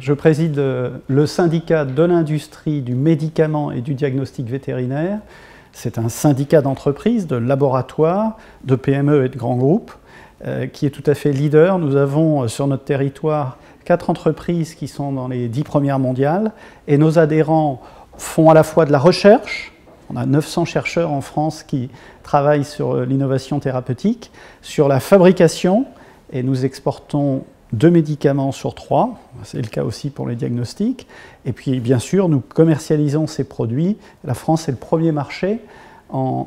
Je préside le syndicat de l'industrie du médicament et du diagnostic vétérinaire. C'est un syndicat d'entreprises, de laboratoires, de PME et de grands groupes qui est tout à fait leader. Nous avons sur notre territoire 4 entreprises qui sont dans les 10 premières mondiales et nos adhérents font à la fois de la recherche. On a 900 chercheurs en France qui travaillent sur l'innovation thérapeutique, sur la fabrication, et nous exportons 2 médicaments sur 3, c'est le cas aussi pour les diagnostics. Et puis bien sûr, nous commercialisons ces produits. La France est le premier marché en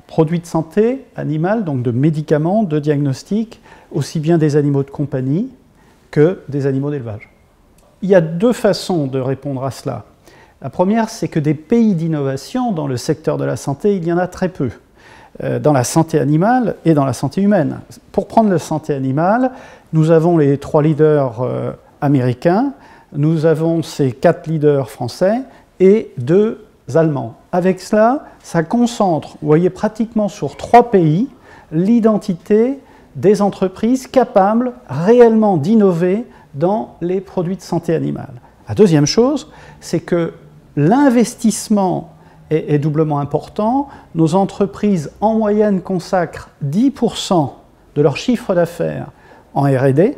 produits de santé animale, donc de médicaments, de diagnostics, aussi bien des animaux de compagnie que des animaux d'élevage. Il y a 2 façons de répondre à cela. La première, c'est que des pays d'innovation dans le secteur de la santé, il y en a très peu, dans la santé animale et dans la santé humaine. Pour prendre la santé animale, nous avons les 3 leaders américains, nous avons ces 4 leaders français et 2 allemands. Avec cela, ça concentre, vous voyez, pratiquement sur 3 pays, l'identité des entreprises capables réellement d'innover dans les produits de santé animale. La deuxième chose, c'est que l'investissement est doublement important. Nos entreprises, en moyenne, consacrent 10% de leur chiffre d'affaires en R&D,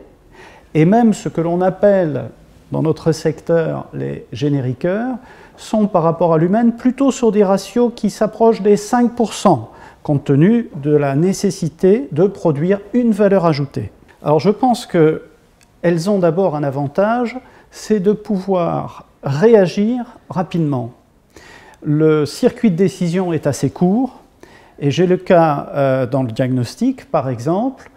et même ce que l'on appelle, dans notre secteur, les génériqueurs, sont par rapport à l'humaine plutôt sur des ratios qui s'approchent des 5%, compte tenu de la nécessité de produire une valeur ajoutée. Alors je pense qu'elles ont d'abord un avantage, c'est de pouvoir réagir rapidement. Le circuit de décision est assez court, et j'ai le cas dans le diagnostic, par exemple,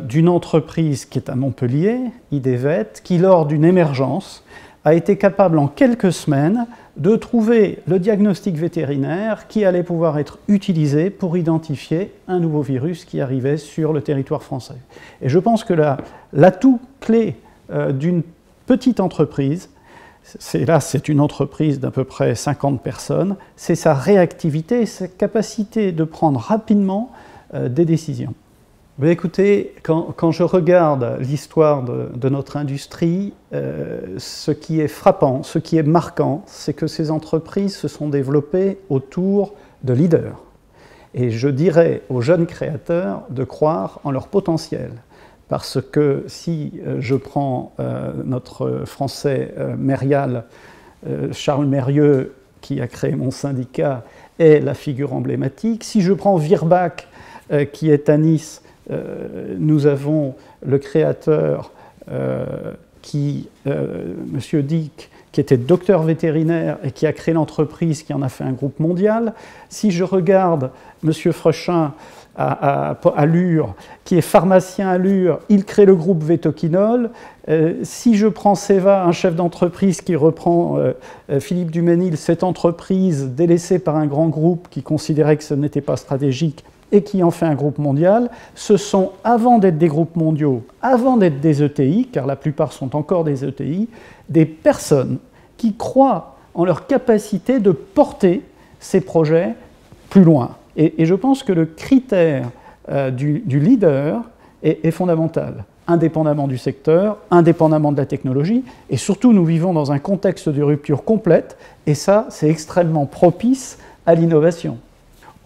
d'une entreprise qui est à Montpellier, IDVET, qui lors d'une émergence a été capable en quelques semaines de trouver le diagnostic vétérinaire qui allait pouvoir être utilisé pour identifier un nouveau virus qui arrivait sur le territoire français. Et je pense que l'atout clé d'une petite entreprise, c'est une entreprise d'à peu près 50 personnes, c'est sa réactivité et sa capacité de prendre rapidement des décisions. Mais écoutez, quand je regarde l'histoire de notre industrie, ce qui est frappant, ce qui est marquant, c'est que ces entreprises se sont développées autour de leaders. Et je dirais aux jeunes créateurs de croire en leur potentiel. Parce que si je prends notre français Mérial, Charles Mérieux, qui a créé mon syndicat, est la figure emblématique. Si je prends Virbac, qui est à Nice, nous avons le créateur, Monsieur Dick, qui était docteur vétérinaire et qui a créé l'entreprise qui en a fait un groupe mondial. Si je regarde Monsieur Frechin à Lure, qui est pharmacien à Lure, il crée le groupe Vétoquinol. Si je prends Seva, un chef d'entreprise qui reprend Philippe Duménil, cette entreprise délaissée par un grand groupe qui considérait que ce n'était pas stratégique, et qui en fait un groupe mondial, ce sont, avant d'être des groupes mondiaux, avant d'être des ETI, car la plupart sont encore des ETI, des personnes qui croient en leur capacité de porter ces projets plus loin. Et je pense que le critère du leader est fondamental, indépendamment du secteur, indépendamment de la technologie, et surtout nous vivons dans un contexte de rupture complète, et ça, c'est extrêmement propice à l'innovation.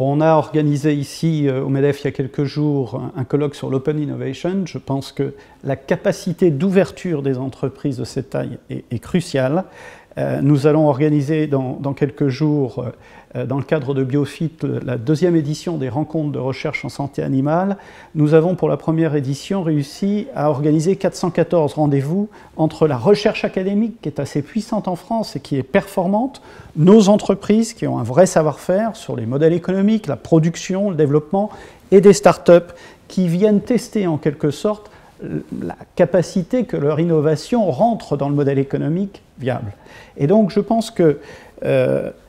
On a organisé ici au MEDEF il y a quelques jours un colloque sur l'Open Innovation. Je pense que la capacité d'ouverture des entreprises de cette taille est cruciale. Nous allons organiser dans quelques jours, dans le cadre de Biofit, la 2e édition des rencontres de recherche en santé animale. Nous avons pour la première édition réussi à organiser 414 rendez-vous entre la recherche académique qui est assez puissante en France et qui est performante, nos entreprises qui ont un vrai savoir-faire sur les modèles économiques, la production, le développement, et des startups qui viennent tester en quelque sorte la capacité que leur innovation rentre dans le modèle économique viable. Et donc je pense que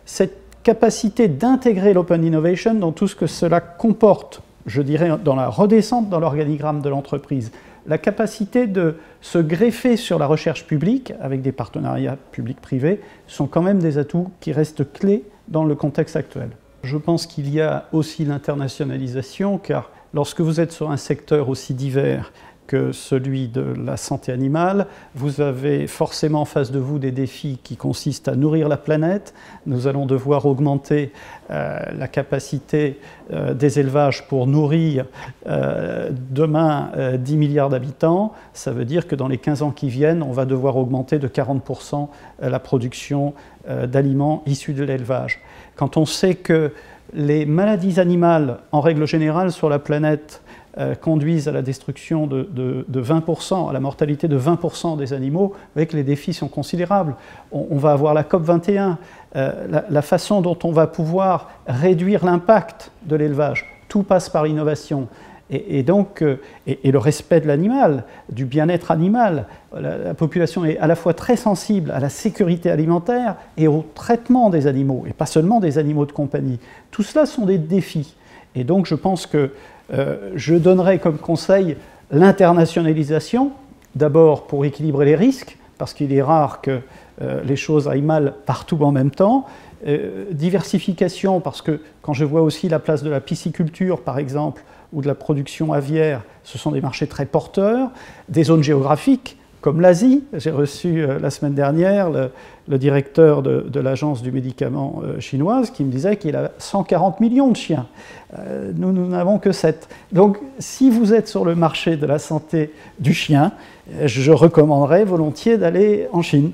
cette capacité d'intégrer l'open innovation dans tout ce que cela comporte, je dirais dans la redescente dans l'organigramme de l'entreprise, la capacité de se greffer sur la recherche publique avec des partenariats publics-privés sont quand même des atouts qui restent clés dans le contexte actuel. Je pense qu'il y a aussi l'internationalisation, car lorsque vous êtes sur un secteur aussi divers que celui de la santé animale. Vous avez forcément en face de vous des défis qui consistent à nourrir la planète. Nous allons devoir augmenter la capacité des élevages pour nourrir demain 10 milliards d'habitants. Ça veut dire que dans les 15 ans qui viennent, on va devoir augmenter de 40% la production d'aliments issus de l'élevage. Quand on sait que les maladies animales, en règle générale, sur la planète, conduisent à la destruction de 20%, à la mortalité de 20% des animaux, vous voyez que les défis sont considérables. On va avoir la COP21, la façon dont on va pouvoir réduire l'impact de l'élevage. Tout passe par l'innovation. Et donc, le respect de l'animal, du bien-être animal. La population est à la fois très sensible à la sécurité alimentaire et au traitement des animaux, et pas seulement des animaux de compagnie. Tout cela sont des défis. Et donc, je pense que je donnerais comme conseil l'internationalisation, d'abord pour équilibrer les risques, parce qu'il est rare que les choses aillent mal partout en même temps. Diversification, parce que quand je vois aussi la place de la pisciculture, par exemple, ou de la production aviaire, ce sont des marchés très porteurs. Des zones géographiques, comme l'Asie. J'ai reçu la semaine dernière le directeur de l'agence du médicament chinoise qui me disait qu'il a 140 millions de chiens. Nous n'avons que 7. Donc, si vous êtes sur le marché de la santé du chien, je recommanderais volontiers d'aller en Chine.